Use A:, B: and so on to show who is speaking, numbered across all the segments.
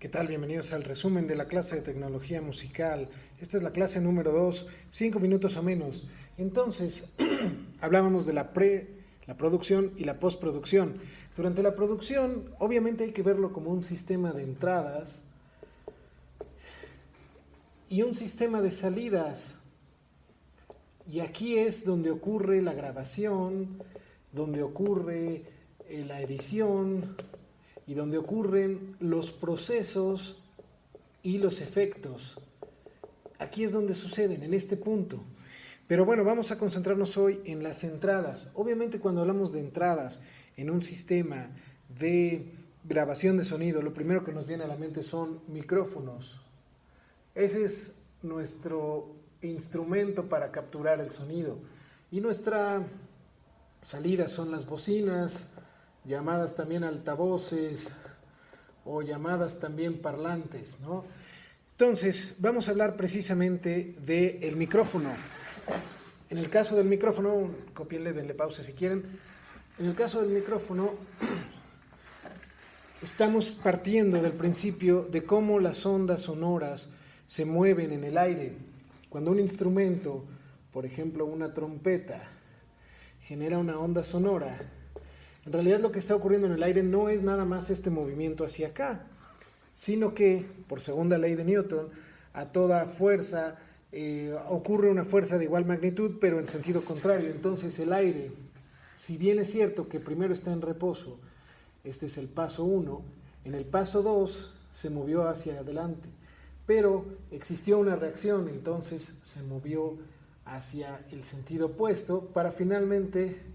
A: ¿Qué tal? Bienvenidos al resumen de la clase de tecnología musical. Esta es la clase número 2, 5 minutos o menos. Entonces, hablábamos de la producción y la postproducción. Durante la producción, obviamente hay que verlo como un sistema de entradas y un sistema de salidas. Y aquí es donde ocurre la grabación, donde ocurre la edición y donde ocurren los procesos y los efectos. Aquí es donde suceden, en este punto. Pero bueno, vamos a concentrarnos hoy en las entradas. Obviamente cuando hablamos de entradas en un sistema de grabación de sonido, lo primero que nos viene a la mente son micrófonos. Ese es nuestro instrumento para capturar el sonido. Y nuestra salida son las bocinas, llamadas también altavoces o llamadas también parlantes, ¿no? Entonces, vamos a hablar precisamente del micrófono. En el caso del micrófono, copienle, denle pausa si quieren. En el caso del micrófono, estamos partiendo del principio de cómo las ondas sonoras se mueven en el aire. Cuando un instrumento, por ejemplo una trompeta, genera una onda sonora, en realidad lo que está ocurriendo en el aire no es nada más este movimiento hacia acá, sino que, por segunda ley de Newton, a toda fuerza ocurre una fuerza de igual magnitud, pero en sentido contrario. Entonces el aire, si bien es cierto que primero está en reposo, este es el paso 1, en el paso 2 se movió hacia adelante, pero existió una reacción, entonces se movió hacia el sentido opuesto para finalmente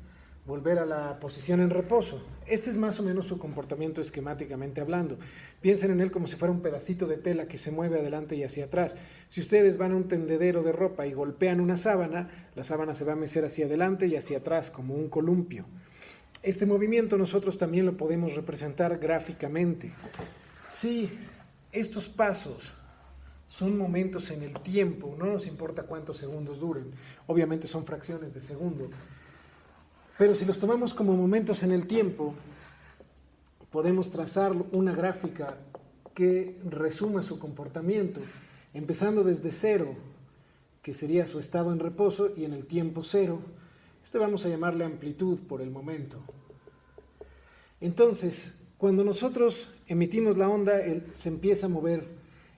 A: volver a la posición en reposo. Este es más o menos su comportamiento esquemáticamente hablando. Piensen en él como si fuera un pedacito de tela que se mueve adelante y hacia atrás. Si ustedes van a un tendedero de ropa y golpean una sábana, la sábana se va a mecer hacia adelante y hacia atrás como un columpio. Este movimiento nosotros también lo podemos representar gráficamente. Si estos pasos son momentos en el tiempo, no nos importa cuántos segundos duren, obviamente son fracciones de segundo, pero si los tomamos como momentos en el tiempo, podemos trazar una gráfica que resuma su comportamiento, empezando desde 0, que sería su estado en reposo, y en el tiempo 0, vamos a llamarle amplitud por el momento. Entonces, cuando nosotros emitimos la onda, se empieza a mover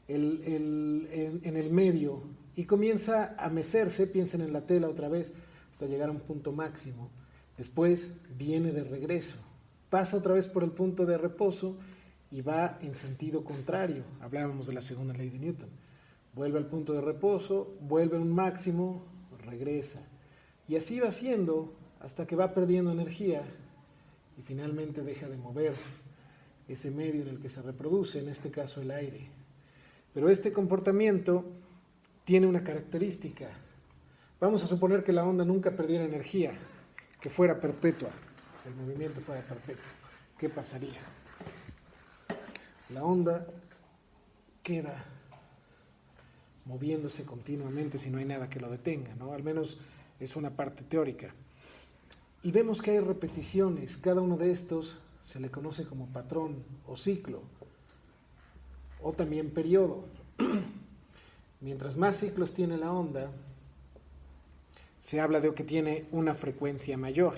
A: en el medio y comienza a mecerse, piensen en la tela otra vez, hasta llegar a un punto máximo. Después viene de regreso, pasa otra vez por el punto de reposo y va en sentido contrario. Hablábamos de la segunda ley de Newton. Vuelve al punto de reposo, vuelve a un máximo, regresa. Y así va haciendo hasta que va perdiendo energía y finalmente deja de mover ese medio en el que se reproduce, en este caso el aire. Pero este comportamiento tiene una característica. Vamos a suponer que la onda nunca perdiera energía, que fuera perpetua, el movimiento fuera perpetuo. ¿Qué pasaría? La onda queda moviéndose continuamente si no hay nada que lo detenga, ¿no? Al menos es una parte teórica. Y vemos que hay repeticiones. Cada uno de estos se le conoce como patrón o ciclo, o también periodo. Mientras más ciclos tiene la onda, se habla de que tiene una frecuencia mayor.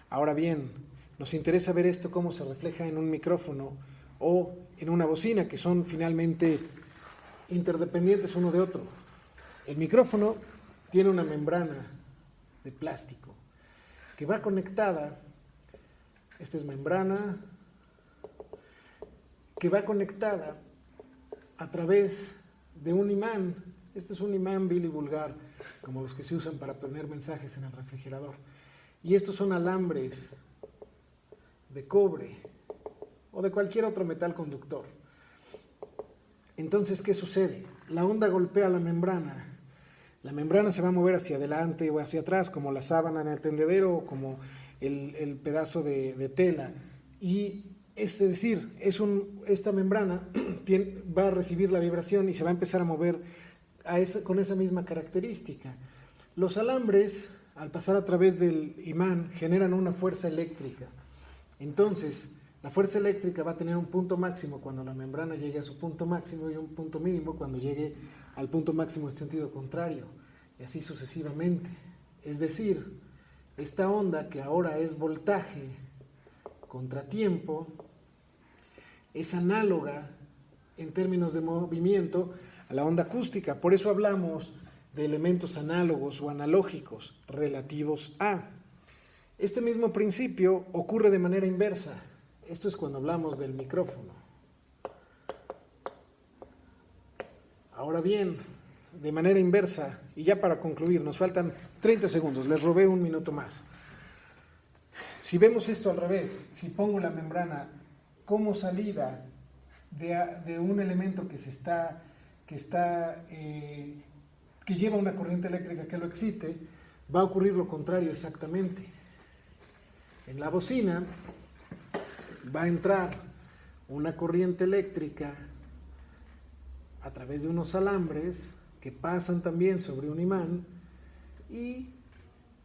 A: Ahora bien, nos interesa ver esto cómo se refleja en un micrófono o en una bocina, que son finalmente interdependientes uno de otro. El micrófono tiene una membrana de plástico que va conectada, esta es membrana, que va conectada a través de un imán. Este es un imán vil y vulgar, como los que se usan para poner mensajes en el refrigerador. Y estos son alambres de cobre o de cualquier otro metal conductor. Entonces, ¿qué sucede? La onda golpea la membrana se va a mover hacia adelante o hacia atrás, como la sábana en el tendedero o como el pedazo de tela. Y es decir, esta membrana va a recibir la vibración y se va a empezar a mover con esa misma característica. Los alambres, al pasar a través del imán, generan una fuerza eléctrica. Entonces, La fuerza eléctrica va a tener un punto máximo cuando la membrana llegue a su punto máximo y un punto mínimo cuando llegue al punto máximo en sentido contrario, y así sucesivamente. Es decir, esta onda que ahora es voltaje contra tiempo es análoga en términos de movimiento a la onda acústica. Por eso hablamos de elementos análogos o analógicos relativos a. Este mismo principio ocurre de manera inversa. Esto es cuando hablamos del micrófono. Ahora bien, de manera inversa, y ya para concluir, nos faltan 30 segundos, les robé un minuto más. Si vemos esto al revés, si pongo la membrana como salida de un elemento que lleva una corriente eléctrica que lo excite, va a ocurrir lo contrario exactamente. En la bocina va a entrar una corriente eléctrica a través de unos alambres que pasan también sobre un imán y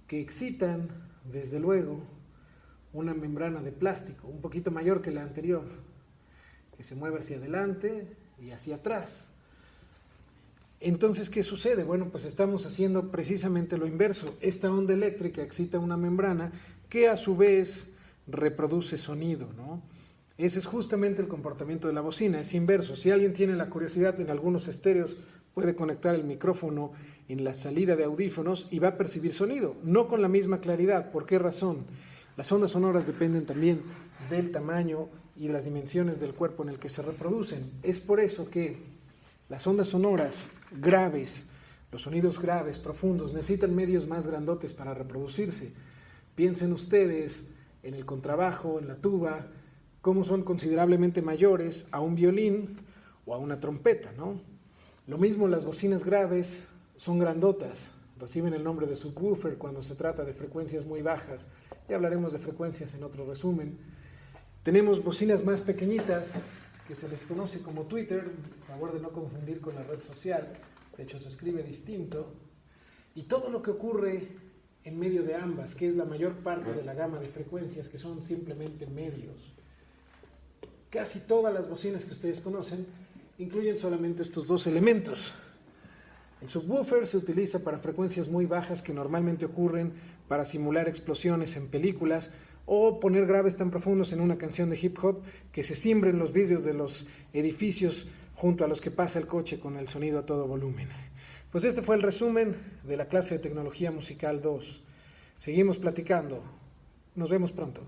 A: que excitan, desde luego, una membrana de plástico, un poquito mayor que la anterior, que se mueve hacia adelante y hacia atrás. Entonces, ¿qué sucede? Bueno, pues estamos haciendo precisamente lo inverso. Esta onda eléctrica excita una membrana que a su vez reproduce sonido, ¿no? Ese es justamente el comportamiento de la bocina, es inverso. Si alguien tiene la curiosidad, en algunos estéreos puede conectar el micrófono en la salida de audífonos y va a percibir sonido, no con la misma claridad. ¿Por qué razón? Las ondas sonoras dependen también del tamaño y las dimensiones del cuerpo en el que se reproducen. Es por eso que las ondas sonoras graves, los sonidos graves, profundos, necesitan medios más grandotes para reproducirse. Piensen ustedes en el contrabajo, en la tuba, cómo son considerablemente mayores a un violín o a una trompeta, ¿no? Lo mismo las bocinas graves son grandotas, reciben el nombre de subwoofer cuando se trata de frecuencias muy bajas. Ya hablaremos de frecuencias en otro resumen. Tenemos bocinas más pequeñitas, que se les conoce como Twitter, por favor de no confundir con la red social, de hecho se escribe distinto, y todo lo que ocurre en medio de ambas, que es la mayor parte de la gama de frecuencias, que son simplemente medios. Casi todas las bocinas que ustedes conocen incluyen solamente estos dos elementos. El subwoofer se utiliza para frecuencias muy bajas que normalmente ocurren para simular explosiones en películas o poner graves tan profundos en una canción de hip hop que se cimbren los vidrios de los edificios junto a los que pasa el coche con el sonido a todo volumen. Pues este fue el resumen de la clase de Tecnología Musical 2. Seguimos platicando. Nos vemos pronto.